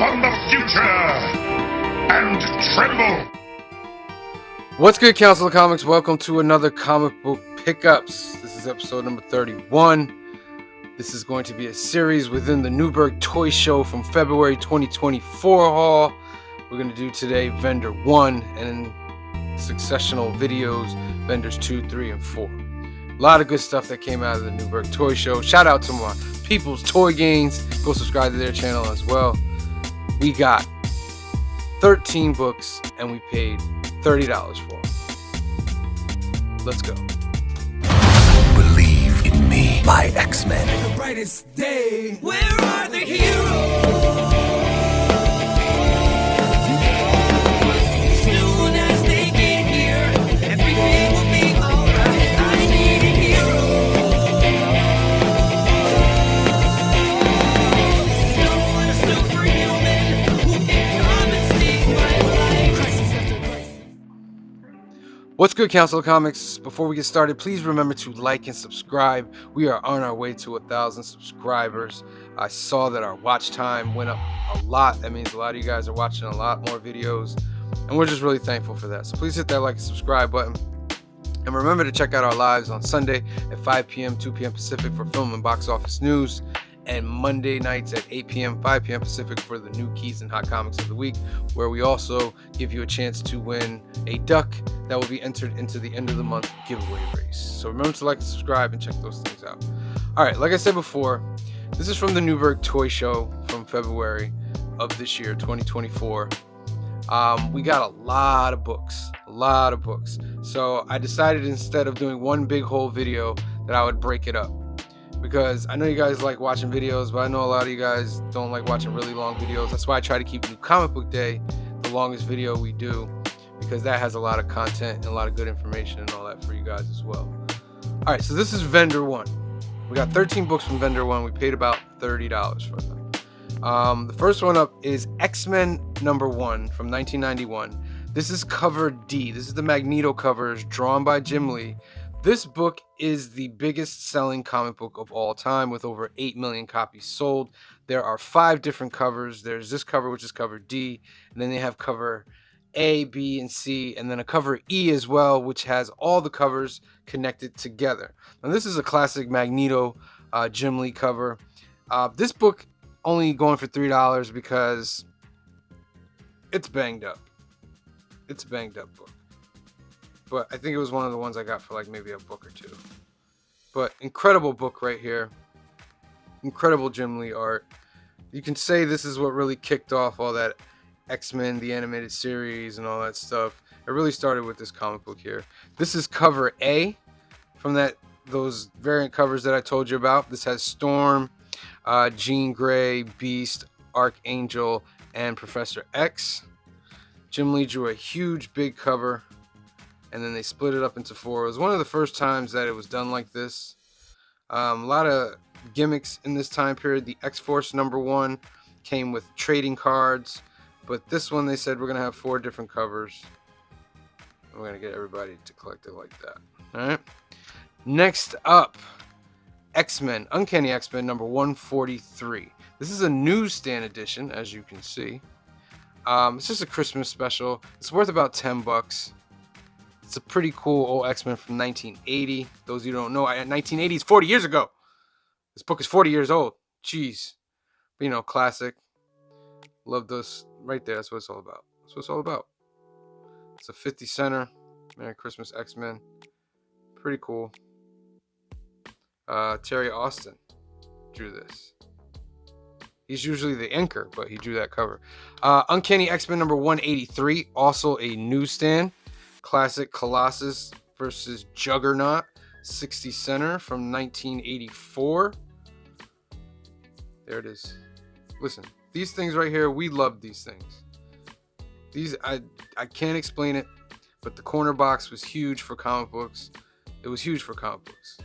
on the future and tremble. What's good, Council of Comics? Welcome to another comic book pickups. This is episode number 31. This is going to be a series within the Newburgh Toy Show from February 2024 haul. We're going to do today Vendor 1 and in successional videos, Vendors 2, 3, and 4. A lot of good stuff that came out of the Newburgh Toy Show. Shout out to my People's Toy Gains. Go subscribe to their channel as well. We got 13 books and we paid $30 for them. Let's go. Believe in Me by X-Men. The brightest day. Where are the heroes? Soon as they get here, everything will be alright. I need a hero. Someone, a superhuman who can come and save my life. Crisis after crisis. What's good, Council of Comics? Before we get started, please remember to like and subscribe. We are on our way to 1,000 subscribers. I saw that our watch time went up a lot. That means a lot of you guys are watching a lot more videos, and we're just really thankful for that. So please hit that like and subscribe button. And remember to check out our lives on Sunday at 5 p.m., 2 p.m. Pacific for film and box office news, and Monday nights at 8 p.m., 5 p.m. Pacific for the new keys and hot comics of the week, where we also give you a chance to win a duck that will be entered into the end of the month giveaway race. So remember to like and subscribe and check those things out. All right, like I said before, this is from the Newburgh Toy Show from February of this year, 2024. We got a lot of books. So I decided instead of doing one big whole video that I would break it up. Because I know you guys like watching videos, but I know a lot of you guys don't like watching really long videos. That's why I try to keep New Comic Book Day the longest video we do, because that has a lot of content and a lot of good information and all that for you guys as well. All right, so this is Vendor 1. We got 13 books from Vendor 1. We paid about $30 for them. The first one up is X-Men number 1 from 1991. This is cover D. This is the Magneto covers drawn by Jim Lee. This book is the biggest selling comic book of all time with over 8 million copies sold. There are 5 different covers. There's this cover, which is cover D, and then they have cover A, B, and C, and then a cover E as well, which has all the covers connected together. Now, this is a classic Magneto Jim Lee cover. This book only going for $3 because it's banged up. It's a banged up book. But I think it was one of the ones I got for like maybe a book or two. But incredible book right here. Incredible Jim Lee art. You can say this is what really kicked off all that X-Men, the animated series, and all that stuff. It really started with this comic book here. This is cover A from those variant covers that I told you about. This has Storm, Jean Grey, Beast, Archangel, and Professor X. Jim Lee drew a huge big cover, and then they split it up into 4. It was one of the first times that it was done like this. A lot of gimmicks in this time period. The X-Force number 1 came with trading cards, but this one they said we're going to have 4 different covers. We're going to get everybody to collect it like that. All right. Next up, X-Men, Uncanny X-Men number 143. This is a newsstand edition, as you can see. It's just a Christmas special. It's worth about $10. It's a pretty cool old X-Men from 1980. Those of you who don't know, 1980 is 40 years ago. This book is 40 years old. Jeez. But, you know, classic. Love those right there. That's what it's all about. That's what it's all about. It's a 50 center. Merry Christmas, X-Men. Pretty cool. Terry Austin drew this. He's usually the inker, but he drew that cover. Uncanny X-Men number 183. Also a newsstand. Classic Colossus versus Juggernaut, 60 center from 1984. There it is. Listen, these things right here, we love these things. These, I can't explain it, but the corner box was huge for comic books. It was huge for comic books.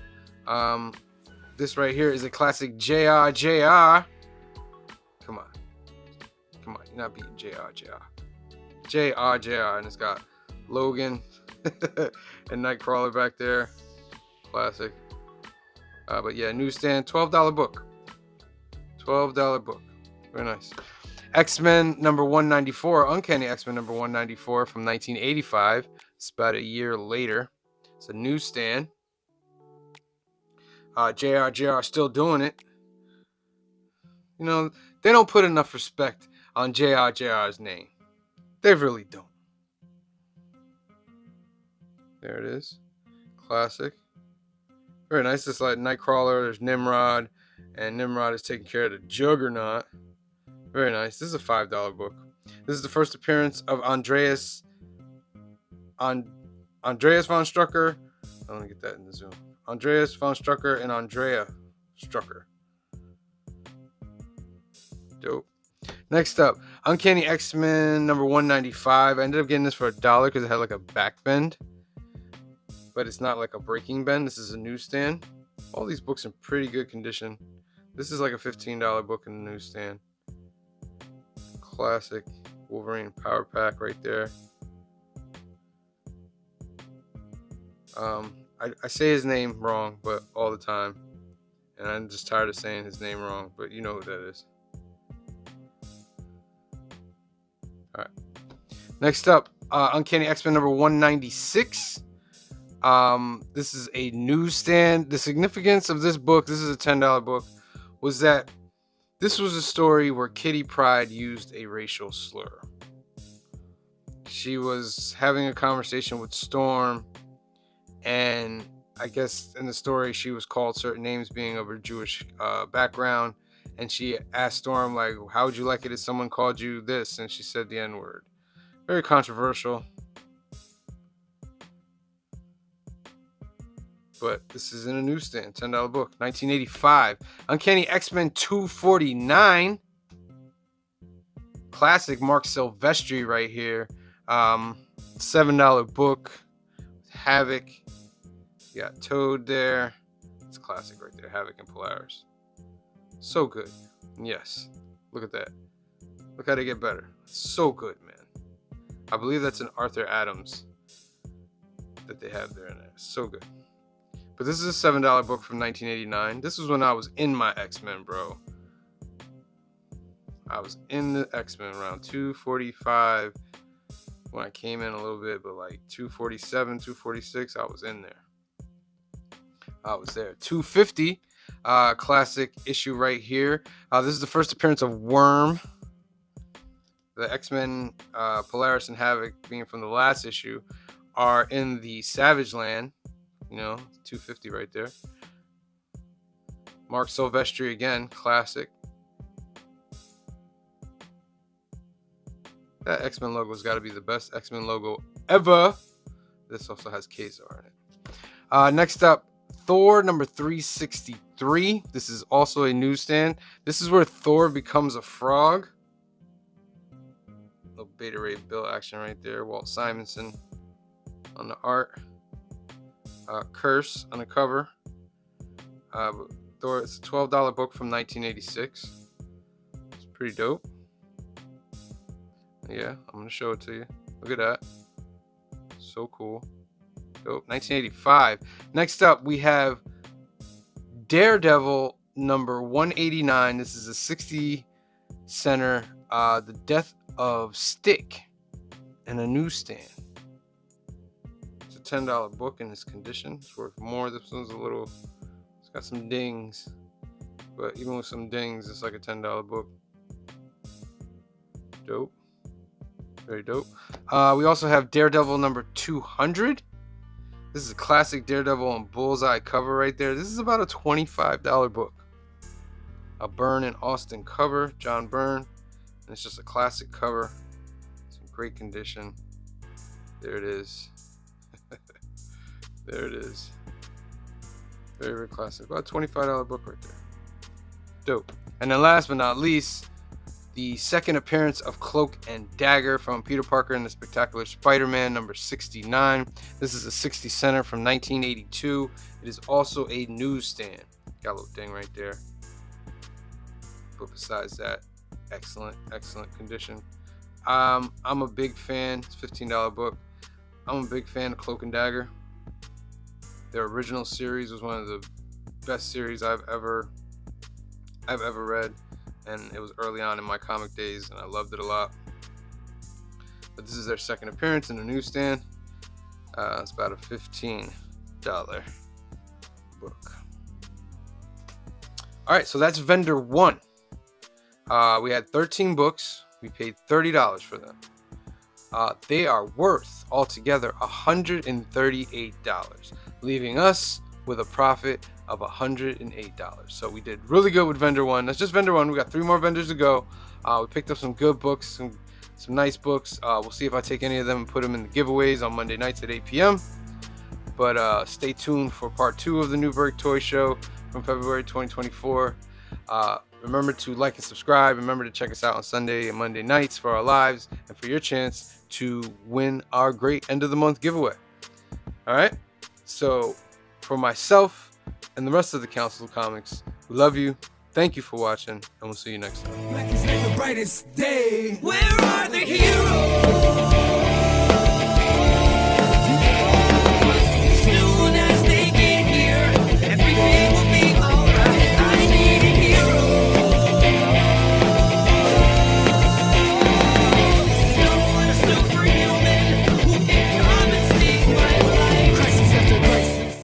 This right here is a classic JR. Come on, you're not beating JR, and it's got Logan and Nightcrawler back there. Classic. But yeah, newsstand, $12 book. $12 book. Very nice. X-Men number 194, Uncanny X-Men number 194 from 1985. It's about a year later. It's a newsstand. JR still doing it. You know, they don't put enough respect on JR's name. They really don't. There it is. Classic. Very nice. It's like Nightcrawler. There's Nimrod. And Nimrod is taking care of the Juggernaut. Very nice. This is a $5 book. This is the first appearance of Andreas von Strucker. Let me get that in the zoom. Andreas von Strucker and Andrea Strucker. Dope. Next up, Uncanny X-Men number 195. I ended up getting this for $1 because it had like a back bend. But it's not like a breaking bend. This is a newsstand. All these books in pretty good condition. This is like a $15 book in the newsstand. Classic Wolverine Power Pack right there. I say his name wrong, but all the time. And I'm just tired of saying his name wrong, but you know who that is. Alright. Next up, Uncanny X-Men number 196. This is a newsstand. The significance of this book, this is a $10 book, was that this was a story where Kitty Pryde used a racial slur. She was having a conversation with Storm, and I guess in the story she was called certain names being of her Jewish background, and she asked Storm, like, how would you like it if someone called you this? And she said the N-word. Very controversial. But this is in a newsstand, $10 book, 1985. Uncanny X-Men 249. Classic Mark Silvestri right here. $7 book. Havoc. You got Toad there. It's classic right there. Havoc and Polaris. So good. Yes. Look at that. Look how they get better. So good, man. I believe that's an Arthur Adams that they have there in there. So good. But this is a $7 book from 1989. This was when I was in my X-Men, bro. I was in the X-Men around 245 when I came in a little bit, but like 247, 246, I was in there. I was there. 250, classic issue right here. This is the first appearance of Worm. The X-Men, Polaris and Havoc, being from the last issue, are in the Savage Land. You know, 250 right there. Mark Silvestri again, classic. That X-Men logo's got to be the best X-Men logo ever. This also has Kazar in it. Next up, Thor number 363. This is also a newsstand. This is where Thor becomes a frog. Little Beta Ray Bill action right there. Walt Simonson on the art. Curse on the cover. Thor, it's a $12 book from 1986. It's pretty dope. Yeah, I'm going to show it to you. Look at that. So cool. Dope. 1985. Next up, we have Daredevil number 189. This is a 60 center. The Death of Stick in a newsstand. $10 book in this condition. It's worth more. This one's a little, it's got some dings, but even with some dings, it's like a $10 book. Dope. Very dope. We also have Daredevil number 200. This is a classic Daredevil and Bullseye cover right there. This is about a $25 book. A Byrne and Austin cover, John Byrne, and it's just a classic cover. It's in great condition. There it is. There it is. Very, very classic. About a $25 book right there. Dope. And then last but not least, the second appearance of Cloak and Dagger from Peter Parker and the Spectacular Spider-Man number 69. This is a 60 center from 1982. It is also a newsstand. Got a little ding right there. But besides that, excellent, excellent condition. I'm a big fan. It's a $15 book. I'm a big fan of Cloak and Dagger. Their original series was one of the best series I've ever read, and it was early on in my comic days, and I loved it a lot. But this is their second appearance in the newsstand. It's about a $15 book. All right, so that's vendor one. We had 13 books. We paid $30 for them. They are worth altogether $138, leaving us with a profit of $108. So we did really good with vendor one. That's just vendor one. We got 3 more vendors to go. We picked up some good books, some nice books. We'll see if I take any of them and put them in the giveaways on Monday nights at 8 p.m. But stay tuned for part 2 of the Newburgh Toy Show from February 2024. Remember to like and subscribe. Remember to check us out on Sunday and Monday nights for our lives and for your chance to win our great end of the month giveaway. All right. So for myself and the rest of the Council of Comics, we love you. Thank you for watching, and we'll see you next time. Where are the heroes?